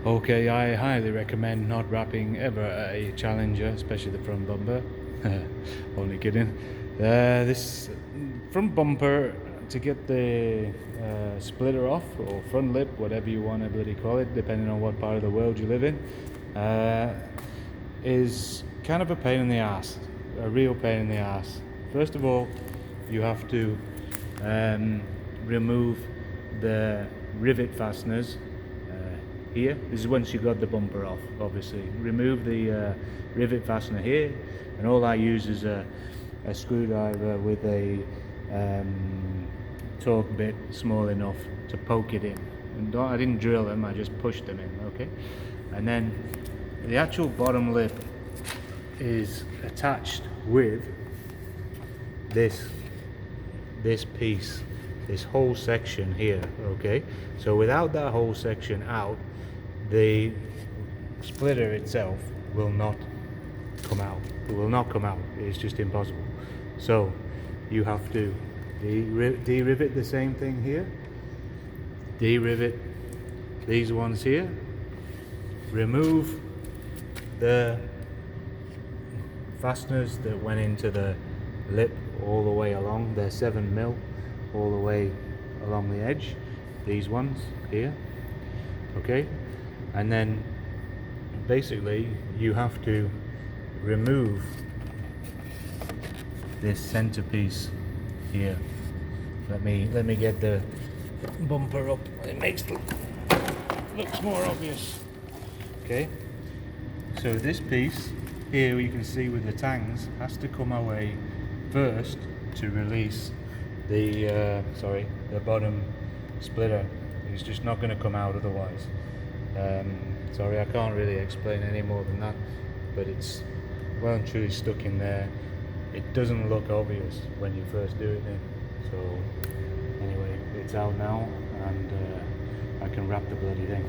Okay, I highly recommend not wrapping ever a Challenger, especially the front bumper. Only kidding. This front bumper, to get the splitter off, or front lip, whatever you want to bloody call it, depending on what part of the world you live in, is kind of a pain in the ass. A real pain in the ass. First of all, you have to remove the rivet fasteners here. This is once you got the bumper off, obviously. Remove the rivet fastener here, and all I use is a screwdriver with a torque bit small enough to poke it in. And I didn't drill them, I just pushed them in, okay? And then the actual bottom lip is attached with this piece, this whole section here, okay? So without that whole section out, the splitter itself will not come out. It will not come out. It's just impossible. So you have to de-rivet the same thing here, de-rivet these ones here, remove the fasteners that went into the lip all the way along. They're 7mm all the way along the edge, these ones here, okay? And then basically you have to remove this centerpiece here. Let me get the bumper up. It makes it looks more obvious. Okay, so this piece here, you can see with the tangs, has to come away first to release the the bottom splitter. It's just not going to come out otherwise. Sorry, I can't really explain any more than that, but it's well and truly stuck in there. It doesn't look obvious when you first do it then. So anyway, it's out now, and I can wrap the bloody thing.